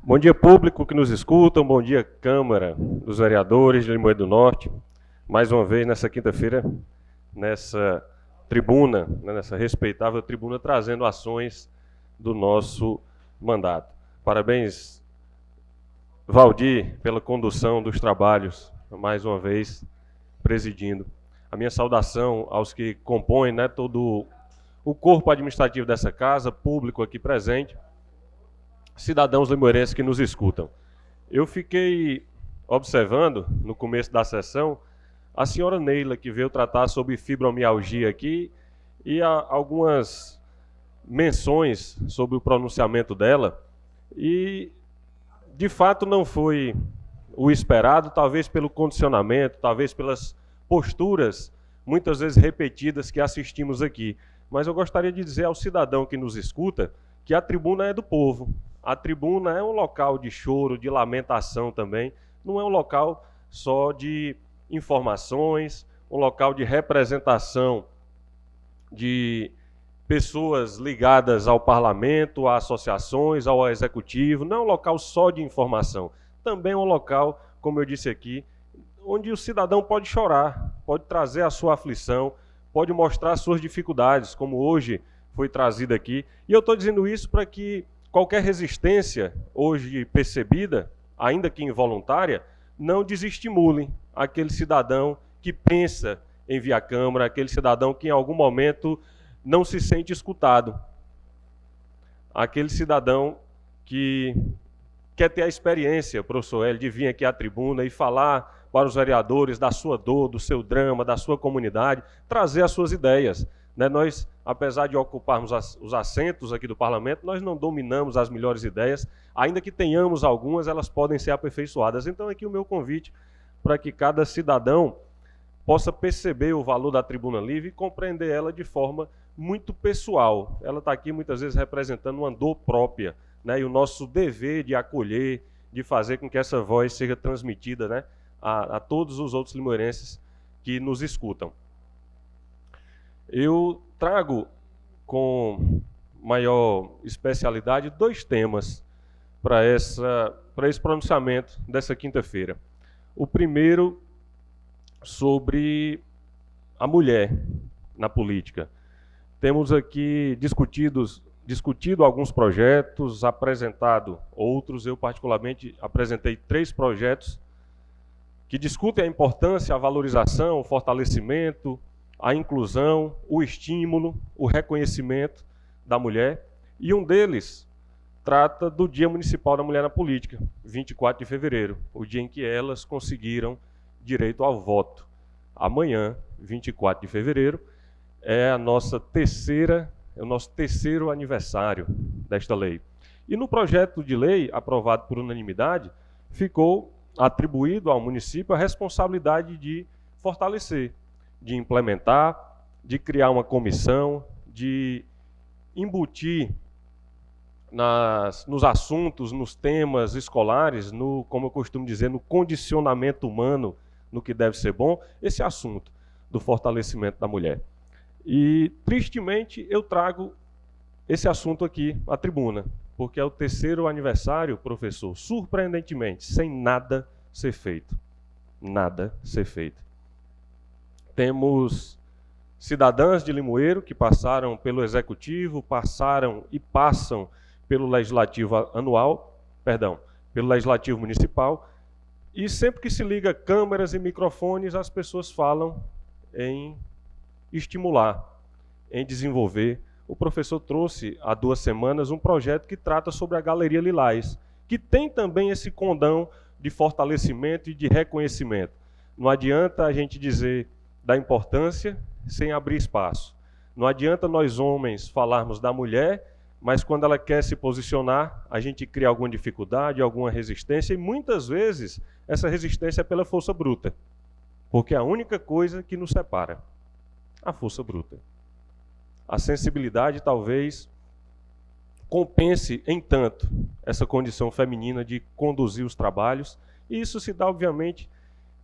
Bom dia, público que nos escutam, bom dia, Câmara dos Vereadores de Limoeiro do Norte. Mais uma vez, nessa quinta-feira, nessa tribuna, nessa respeitável tribuna, trazendo ações do nosso mandato. Parabéns, Valdir, pela condução dos trabalhos, mais uma vez, presidindo. A minha saudação aos que compõem todo o corpo administrativo dessa casa, público aqui presente, cidadãos limoeirenses que nos escutam. Eu fiquei observando, no começo da sessão, a senhora Neila, que veio tratar sobre fibromialgia aqui, e algumas menções sobre o pronunciamento dela, e de fato não foi o esperado, talvez pelo condicionamento, talvez pelas posturas, muitas vezes repetidas, que assistimos aqui. Mas eu gostaria de dizer ao cidadão que nos escuta que a tribuna é do povo. A tribuna é um local de choro, de lamentação também, não é um local só de informações, um local de representação de pessoas ligadas ao parlamento, a associações, ao executivo, não é um local só de informação, também é um local, como eu disse aqui, onde o cidadão pode chorar, pode trazer a sua aflição, pode mostrar suas dificuldades, como hoje foi trazido aqui. E eu estou dizendo isso para que qualquer resistência hoje percebida, ainda que involuntária, não desestimule aquele cidadão que pensa em vir à Câmara, aquele cidadão que em algum momento não se sente escutado, aquele cidadão que quer ter a experiência, professor Hélio, de vir aqui à tribuna e falar para os vereadores da sua dor, do seu drama, da sua comunidade, trazer as suas ideias. Nós, apesar de ocuparmos os assentos aqui do parlamento, nós não dominamos as melhores ideias, ainda que tenhamos algumas, elas podem ser aperfeiçoadas. Então aqui o meu convite para que cada cidadão possa perceber o valor da tribuna livre e compreender ela de forma muito pessoal. Ela está aqui muitas vezes representando uma dor própria, e o nosso dever de acolher, de fazer com que essa voz seja transmitida, a todos os outros limoeirenses que nos escutam. Eu trago com maior especialidade 2 temas para esse pronunciamento dessa quinta-feira. O primeiro sobre a mulher na política. Temos aqui discutido alguns projetos, apresentado outros. Eu, particularmente, apresentei 3 projetos que discutem a importância, a valorização, o fortalecimento, a inclusão, o estímulo, o reconhecimento da mulher. E um deles trata do Dia Municipal da Mulher na Política, 24 de fevereiro, o dia em que elas conseguiram direito ao voto. Amanhã, 24 de fevereiro, é o nosso terceiro aniversário desta lei. E no projeto de lei, aprovado por unanimidade, ficou atribuído ao município a responsabilidade de fortalecer, de implementar, de criar uma comissão, de embutir nos assuntos, nos temas escolares, como eu costumo dizer, no condicionamento humano, no que deve ser bom, esse assunto do fortalecimento da mulher. E, tristemente, eu trago esse assunto aqui à tribuna, porque é o terceiro aniversário, professor, surpreendentemente, sem nada ser feito. Nada ser feito. Temos cidadãs de Limoeiro que passaram pelo Executivo, passaram e passam pelo Legislativo pelo Legislativo Municipal, e sempre que se liga câmeras e microfones, as pessoas falam em estimular, em desenvolver. O professor trouxe há 2 semanas um projeto que trata sobre a Galeria Lilás, que tem também esse condão de fortalecimento e de reconhecimento. Não adianta a gente dizer da importância sem abrir espaço. Não adianta nós homens falarmos da mulher, mas quando ela quer se posicionar, a gente cria alguma dificuldade, alguma resistência, e muitas vezes essa resistência é pela força bruta, porque é a única coisa que nos separa, a força bruta. A sensibilidade talvez compense em tanto essa condição feminina de conduzir os trabalhos, e isso se dá, obviamente,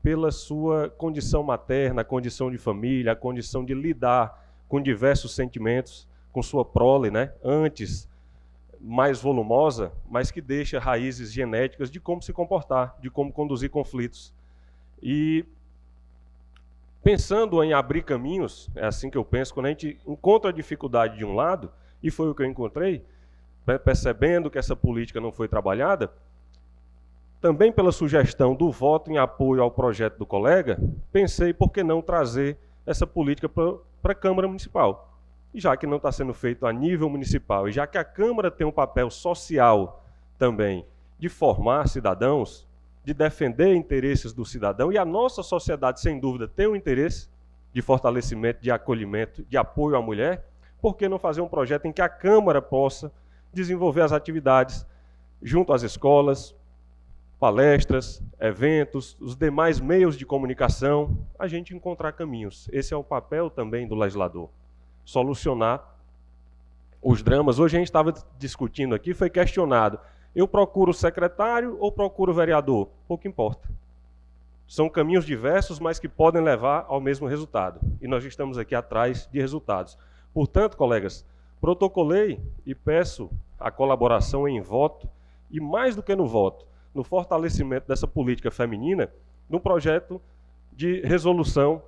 pela sua condição materna, a condição de família, a condição de lidar com diversos sentimentos, com sua prole, antes mais volumosa, mas que deixa raízes genéticas de como se comportar, de como conduzir conflitos. E pensando em abrir caminhos, é assim que eu penso, quando a gente encontra a dificuldade de um lado, e foi o que eu encontrei, percebendo que essa política não foi trabalhada, também pela sugestão do voto em apoio ao projeto do colega, pensei por que não trazer essa política para a Câmara Municipal. E já que não está sendo feito a nível municipal, e já que a Câmara tem um papel social também de formar cidadãos, de defender interesses do cidadão, e a nossa sociedade, sem dúvida, tem um interesse de fortalecimento, de acolhimento, de apoio à mulher, por que não fazer um projeto em que a Câmara possa desenvolver as atividades junto às escolas, palestras, eventos, os demais meios de comunicação, a gente encontrar caminhos. Esse é o papel também do legislador, solucionar os dramas. Hoje a gente estava discutindo aqui, foi questionado, eu procuro secretário ou procuro vereador? Pouco importa. São caminhos diversos, mas que podem levar ao mesmo resultado. E nós estamos aqui atrás de resultados. Portanto, colegas, protocolei e peço a colaboração em voto, e mais do que no voto, no fortalecimento dessa política feminina, no projeto de resolução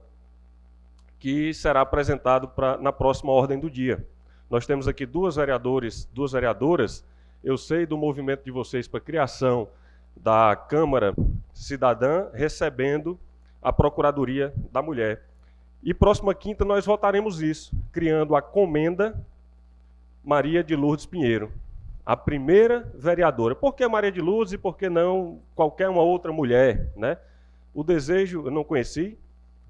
que será apresentado na próxima ordem do dia. Nós temos aqui duas vereadoras, eu sei do movimento de vocês para a criação da Câmara Cidadã, recebendo a Procuradoria da Mulher. E próxima quinta nós votaremos isso, criando a Comenda Maria de Lourdes Pinheiro, a primeira vereadora. Por que Maria de Lourdes e por que não qualquer uma outra mulher, né? O desejo, eu não conheci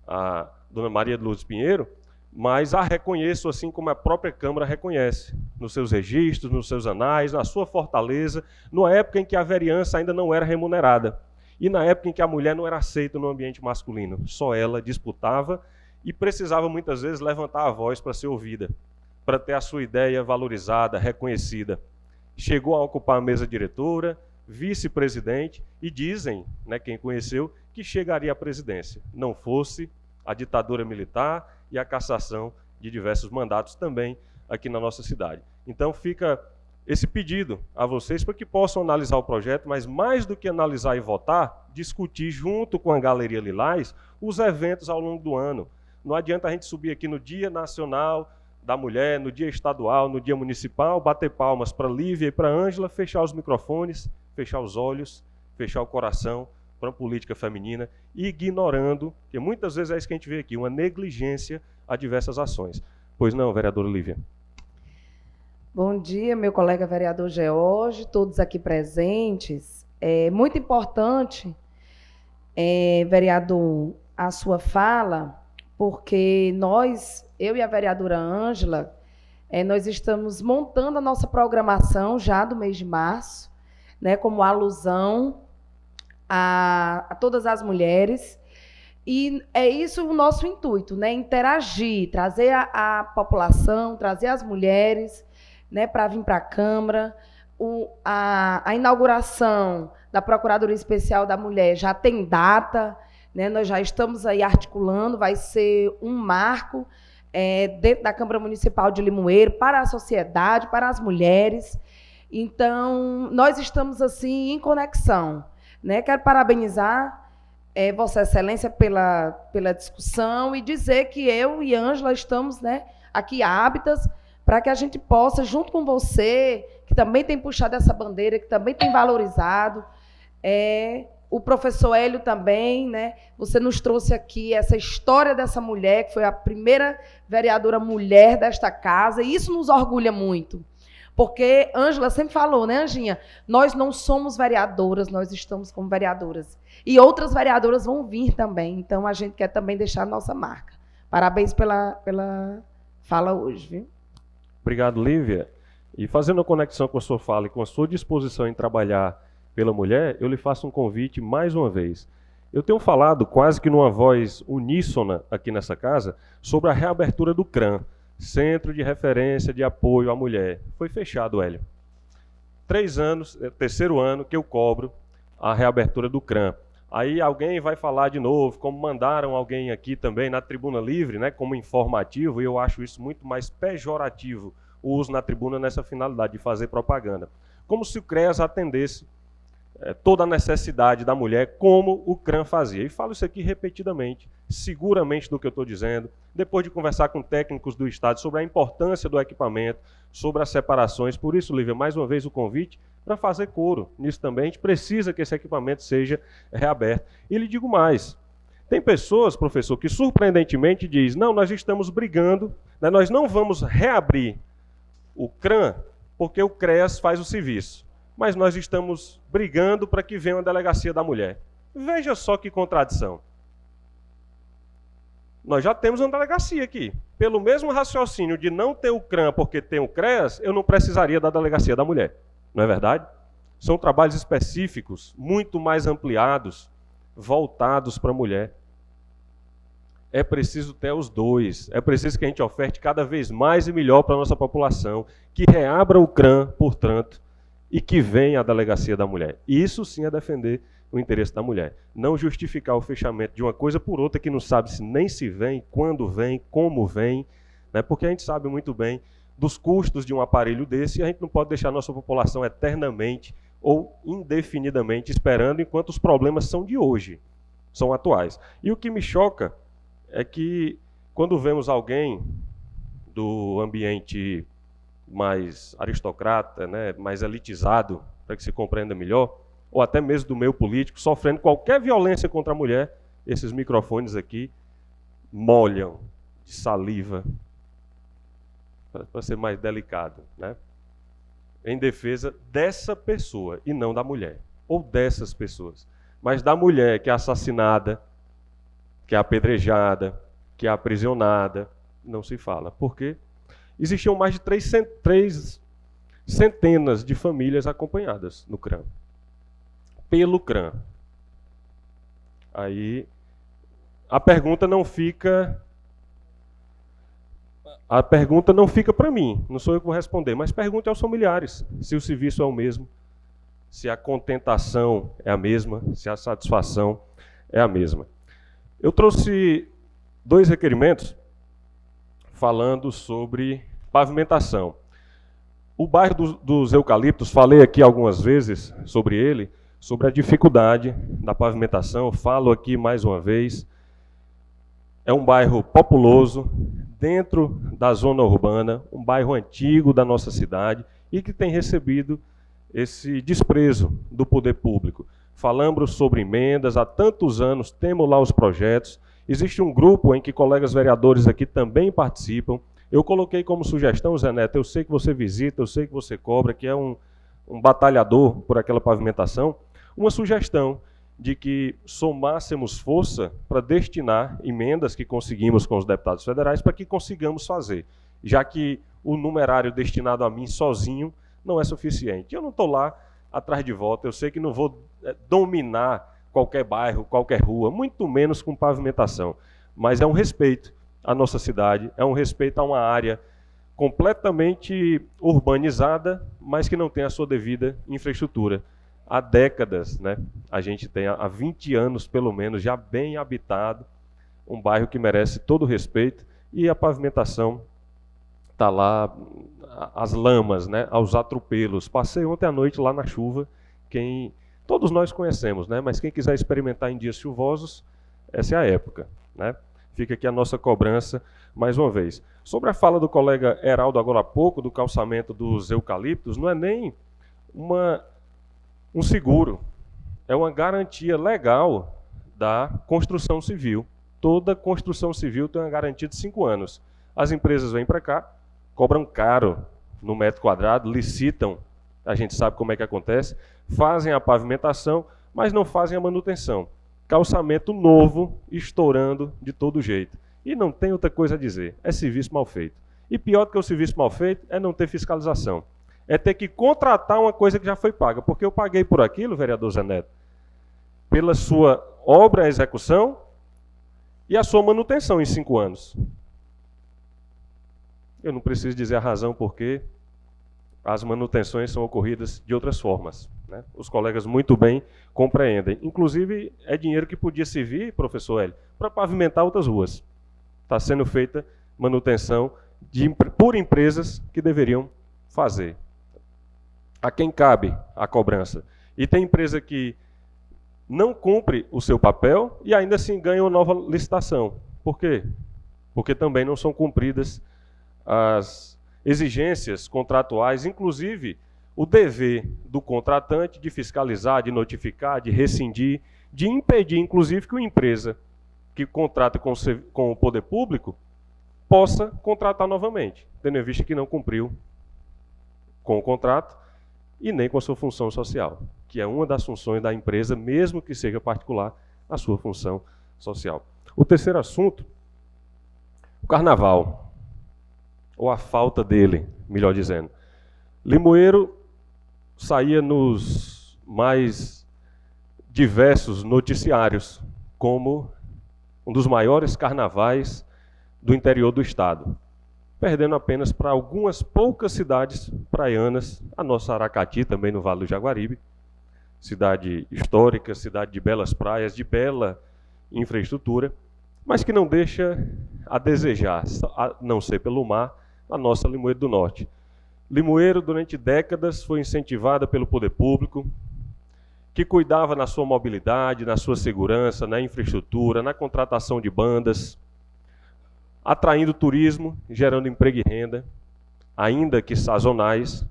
a dona Maria de Lourdes Pinheiro, mas a reconheço assim como a própria Câmara reconhece, nos seus registros, nos seus anais, na sua fortaleza, numa época em que a vereança ainda não era remunerada, e na época em que a mulher não era aceita no ambiente masculino. Só ela disputava e precisava muitas vezes levantar a voz para ser ouvida, para ter a sua ideia valorizada, reconhecida. Chegou a ocupar a mesa diretora, vice-presidente, e dizem, né, quem conheceu, que chegaria à presidência, não fosse a ditadura militar e a cassação de diversos mandatos também aqui na nossa cidade. Então fica esse pedido a vocês para que possam analisar o projeto, mas mais do que analisar e votar, discutir junto com a Galeria Lilás os eventos ao longo do ano. Não adianta a gente subir aqui no Dia Nacional da Mulher, no Dia Estadual, no Dia Municipal, bater palmas para Lívia e para Ângela, fechar os microfones, fechar os olhos, fechar o coração para a política feminina, ignorando, que muitas vezes é isso que a gente vê aqui, uma negligência a diversas ações. Pois não, vereadora Lívia? Bom dia, meu colega vereador George, todos aqui presentes. É muito importante, vereador, a sua fala, porque eu e a vereadora Ângela, nós estamos montando a nossa programação já do mês de março, né, como alusão a todas as mulheres, e é isso o nosso intuito, né, interagir, trazer a população, trazer as mulheres, né, para vir para a Câmara. A inauguração da Procuradoria Especial da Mulher já tem data, né, nós já estamos aí articulando, vai ser um marco dentro da Câmara Municipal de Limoeiro, para a sociedade, para as mulheres. Então, nós estamos assim em conexão, né? Quero parabenizar Vossa Excelência pela discussão e dizer que eu e Ângela estamos, né, aqui aptas para que a gente possa, junto com você, que também tem puxado essa bandeira, que também tem valorizado, o professor Hélio também, né? Você nos trouxe aqui essa história dessa mulher, que foi a primeira vereadora mulher desta casa, e isso nos orgulha muito. Porque Ângela sempre falou, né, Anjinha? Nós não somos vereadoras, nós estamos como vereadoras. E outras vereadoras vão vir também, então a gente quer também deixar a nossa marca. Parabéns pela fala hoje, viu? Obrigado, Lívia. E fazendo a conexão com a sua fala e com a sua disposição em trabalhar pela mulher, eu lhe faço um convite mais uma vez. Eu tenho falado quase que numa voz uníssona aqui nessa casa sobre a reabertura do CRAM, Centro de Referência de Apoio à Mulher. Foi fechado, Hélio. 3 anos, terceiro ano que eu cobro a reabertura do CRAM. Aí alguém vai falar de novo, como mandaram alguém aqui também na Tribuna Livre, né, como informativo, e eu acho isso muito mais pejorativo o uso na tribuna nessa finalidade de fazer propaganda. Como se o CREAS atendesse toda a necessidade da mulher, como o CRAM fazia. E falo isso aqui repetidamente, seguramente do que eu estou dizendo, depois de conversar com técnicos do Estado sobre a importância do equipamento, sobre as separações. Por isso, Lívia, mais uma vez o convite para fazer coro nisso também. A gente precisa que esse equipamento seja reaberto. E lhe digo mais, tem pessoas, professor, que surpreendentemente diz, não, nós estamos brigando, né, nós não vamos reabrir o CRAM porque o CREAS faz o serviço, mas nós estamos brigando para que venha uma delegacia da mulher. Veja só que contradição. Nós já temos uma delegacia aqui. Pelo mesmo raciocínio de não ter o CRAM porque tem o CREAS, eu não precisaria da delegacia da mulher. Não é verdade? São trabalhos específicos, muito mais ampliados, voltados para a mulher. É preciso ter os dois. É preciso que a gente oferte cada vez mais e melhor para a nossa população, que reabra o CRAM, portanto, e que venha a delegacia da mulher. Isso sim é defender o interesse da mulher. Não justificar o fechamento de uma coisa por outra que não sabe se nem se vem, quando vem, como vem, né? Porque a gente sabe muito bem dos custos de um aparelho desse e a gente não pode deixar a nossa população eternamente ou indefinidamente esperando enquanto os problemas são de hoje, são atuais. E o que me choca é que quando vemos alguém do ambiente mais aristocrata, né, mais elitizado, para que se compreenda melhor, ou até mesmo do meio político, sofrendo qualquer violência contra a mulher, esses microfones aqui molham de saliva, para ser mais delicado, né, em defesa dessa pessoa, e não da mulher, ou dessas pessoas, mas da mulher que é assassinada, que é apedrejada, que é aprisionada, não se fala. Por quê? Existiam mais de 3 centenas de famílias acompanhadas no CRAM, pelo CRAM. Aí a pergunta não fica para mim, não sou eu que vou responder, mas pergunte aos familiares se o serviço é o mesmo, se a contentação é a mesma, se a satisfação é a mesma. Eu trouxe 2 requerimentos falando sobre pavimentação. O bairro dos Eucaliptos, falei aqui algumas vezes sobre ele, sobre a dificuldade da pavimentação, falo aqui mais uma vez. É um bairro populoso, dentro da zona urbana, um bairro antigo da nossa cidade e que tem recebido esse desprezo do poder público. Falamos sobre emendas, há tantos anos temos lá os projetos, existe um grupo em que colegas vereadores aqui também participam. Eu coloquei como sugestão, Zé Neto, eu sei que você visita, eu sei que você cobra, que é um batalhador por aquela pavimentação, uma sugestão de que somássemos força para destinar emendas que conseguimos com os deputados federais para que consigamos fazer, já que o numerário destinado a mim sozinho não é suficiente. Eu não estou lá atrás de voto, eu sei que não vou dominar qualquer bairro, qualquer rua, muito menos com pavimentação, mas é um respeito à nossa cidade, é um respeito a uma área completamente urbanizada, mas que não tem a sua devida infraestrutura. Há décadas, né, a gente tem, há 20 anos pelo menos, já bem habitado, um bairro que merece todo o respeito, e a pavimentação está lá, as lamas, né, aos atropelos. Passei ontem à noite lá na chuva, todos nós conhecemos, né, mas quem quiser experimentar em dias chuvosos, essa é a época, né? Fica aqui a nossa cobrança mais uma vez. Sobre a fala do colega Heraldo agora há pouco, do calçamento dos eucaliptos, não é nem um seguro, é uma garantia legal da construção civil. Toda construção civil tem uma garantia de 5 anos. As empresas vêm para cá, cobram caro no metro quadrado, licitam, a gente sabe como é que acontece, fazem a pavimentação, mas não fazem a manutenção. Calçamento novo, estourando de todo jeito. E não tem outra coisa a dizer, é serviço mal feito. E pior do que o serviço mal feito é não ter fiscalização. É ter que contratar uma coisa que já foi paga. Porque eu paguei por aquilo, vereador Zé Neto, pela sua obra, execução e a sua manutenção em 5 anos. Eu não preciso dizer a razão porque as manutenções são ocorridas de outras formas, né? Os colegas muito bem compreendem. Inclusive, é dinheiro que podia servir, professor Hélio, para pavimentar outras ruas. Está sendo feita manutenção por empresas que deveriam fazer. A quem cabe a cobrança? E tem empresa que não cumpre o seu papel e ainda assim ganha uma nova licitação. Por quê? Porque também não são cumpridas as exigências contratuais, inclusive o dever do contratante de fiscalizar, de notificar, de rescindir, de impedir, inclusive, que uma empresa que contrata com o poder público possa contratar novamente, tendo em vista que não cumpriu com o contrato e nem com a sua função social, que é uma das funções da empresa, mesmo que seja particular, a sua função social. O terceiro assunto, o carnaval, ou a falta dele, melhor dizendo. Limoeiro saía nos mais diversos noticiários como um dos maiores carnavais do interior do estado, perdendo apenas para algumas poucas cidades praianas, a nossa Aracati, também no Vale do Jaguaribe, cidade histórica, cidade de belas praias, de bela infraestrutura, mas que não deixa a desejar, a não ser pelo mar, a nossa Limoeiro do Norte. Limoeiro, durante décadas, foi incentivada pelo poder público, que cuidava na sua mobilidade, na sua segurança, na infraestrutura, na contratação de bandas, atraindo turismo, gerando emprego e renda, ainda que sazonais.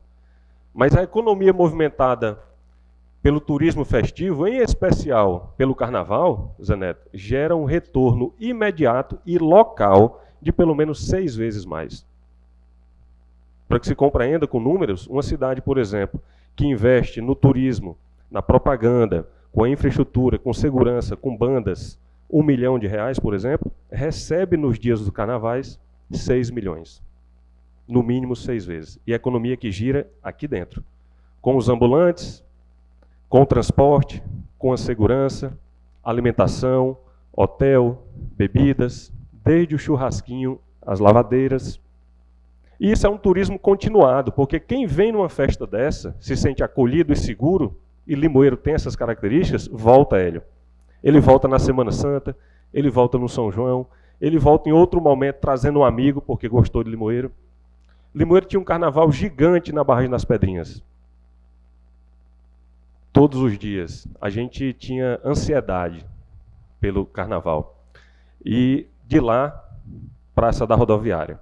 Mas a economia movimentada pelo turismo festivo, em especial pelo carnaval, Zé Neto, gera um retorno imediato e local de pelo menos 6 vezes mais. Para que se compreenda com números, uma cidade, por exemplo, que investe no turismo, na propaganda, com a infraestrutura, com segurança, com bandas, R$1 milhão, por exemplo, recebe nos dias dos carnavais 6 milhões. No mínimo 6 vezes. E a economia que gira aqui dentro. Com os ambulantes, com o transporte, com a segurança, alimentação, hotel, bebidas, desde o churrasquinho, as lavadeiras. E isso é um turismo continuado, porque quem vem numa festa dessa, se sente acolhido e seguro, e Limoeiro tem essas características, volta, Hélio. Ele volta na Semana Santa, ele volta no São João, ele volta em outro momento trazendo um amigo, porque gostou de Limoeiro. Limoeiro tinha um carnaval gigante na Barragem das Pedrinhas. Todos os dias. A gente tinha ansiedade pelo carnaval. E de lá, Praça da Rodoviária.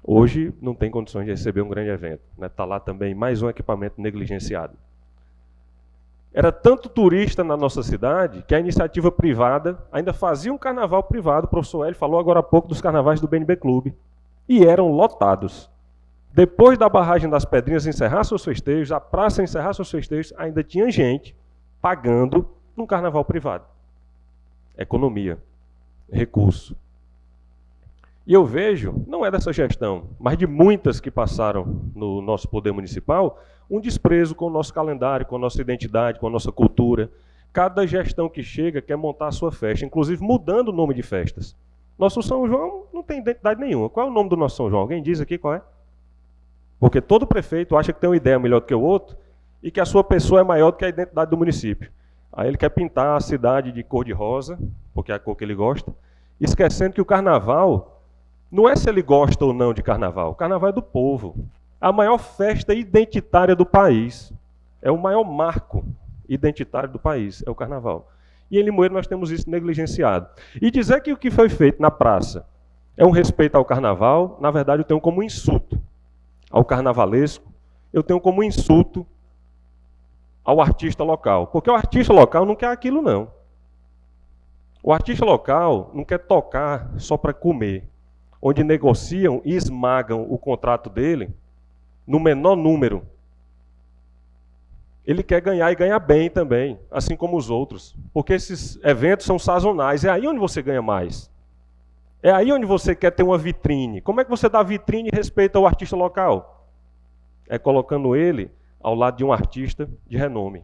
Hoje não tem condições de receber um grande evento. Está lá também mais um equipamento negligenciado. Era tanto turista na nossa cidade que a iniciativa privada ainda fazia um carnaval privado. O professor Hélio falou agora há pouco dos carnavais do BNB Clube. E eram lotados. Depois da Barragem das Pedrinhas encerrar seus festejos, a praça encerrar seus festejos, ainda tinha gente pagando num carnaval privado. Economia, recurso. E eu vejo, não é dessa gestão, mas de muitas que passaram no nosso poder municipal, um desprezo com o nosso calendário, com a nossa identidade, com a nossa cultura. Cada gestão que chega quer montar a sua festa, inclusive mudando o nome de festas. Nosso São João não tem identidade nenhuma. Qual é o nome do nosso São João? Alguém diz aqui qual é? Porque todo prefeito acha que tem uma ideia melhor do que o outro e que a sua pessoa é maior do que a identidade do município. Aí ele quer pintar a cidade de cor de rosa, porque é a cor que ele gosta, esquecendo que o carnaval não é se ele gosta ou não de carnaval. O carnaval é do povo. A maior festa identitária do país. É o maior marco identitário do país, é o carnaval. E em Limoeiro nós temos isso negligenciado. E dizer que o que foi feito na praça é um respeito ao carnaval, na verdade eu tenho como insulto ao carnavalesco, eu tenho como insulto ao artista local. Porque o artista local não quer aquilo, não. O artista local não quer tocar só para comer, onde negociam e esmagam o contrato dele no menor número. Ele quer ganhar e ganhar bem também, assim como os outros. Porque esses eventos são sazonais, é aí onde você ganha mais. É aí onde você quer ter uma vitrine. Como é que você dá vitrine e respeita ao artista local? É colocando ele ao lado de um artista de renome.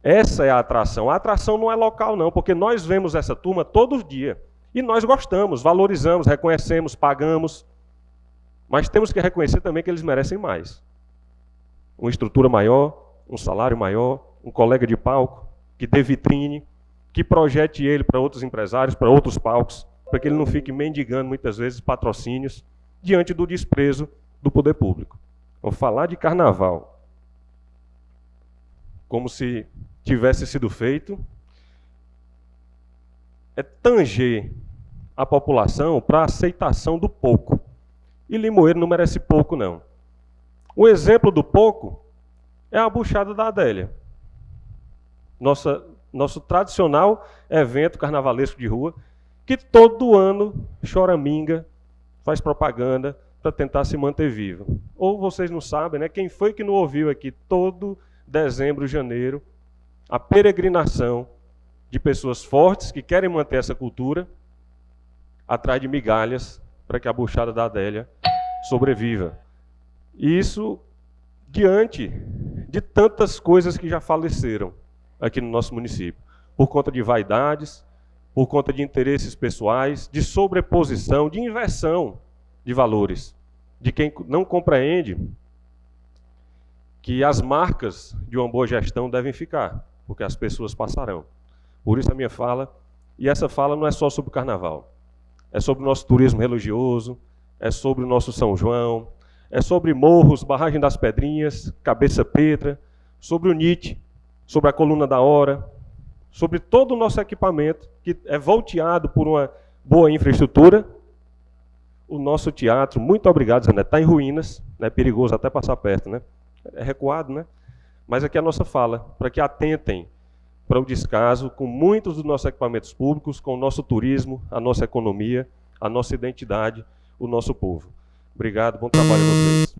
Essa é a atração. A atração não é local, não, porque nós vemos essa turma todo dia. E nós gostamos, valorizamos, reconhecemos, pagamos. Mas temos que reconhecer também que eles merecem mais. Uma estrutura maior, um salário maior, um colega de palco que dê vitrine, que projete ele para outros empresários, para outros palcos, para que ele não fique mendigando muitas vezes patrocínios diante do desprezo do poder público. Então, falar de carnaval como se tivesse sido feito é tanger a população para a aceitação do pouco. E Limoeiro não merece pouco, não. O exemplo do pouco é a buchada da Adélia. Nosso tradicional evento carnavalesco de rua, que todo ano choraminga, faz propaganda para tentar se manter vivo. Ou vocês não sabem, né? Quem foi que não ouviu aqui todo dezembro, janeiro, a peregrinação de pessoas fortes que querem manter essa cultura atrás de migalhas para que a buchada da Adélia sobreviva. E isso diante de tantas coisas que já faleceram aqui no nosso município, por conta de vaidades, por conta de interesses pessoais, de sobreposição, de inversão de valores, de quem não compreende que as marcas de uma boa gestão devem ficar, porque as pessoas passarão. Por isso a minha fala, e essa fala não é só sobre o carnaval, é sobre o nosso turismo religioso, é sobre o nosso São João, é sobre morros, Barragem das Pedrinhas, Cabeça Petra, sobre o NIT, sobre a Coluna da Hora, sobre todo o nosso equipamento, que é volteado por uma boa infraestrutura. O nosso teatro, muito obrigado, Zé Neto, está em ruínas, é perigoso até passar perto, né? É recuado, né? Mas aqui é a nossa fala, para que atentem para o descaso com muitos dos nossos equipamentos públicos, com o nosso turismo, a nossa economia, a nossa identidade, o nosso povo. Obrigado, bom trabalho a vocês.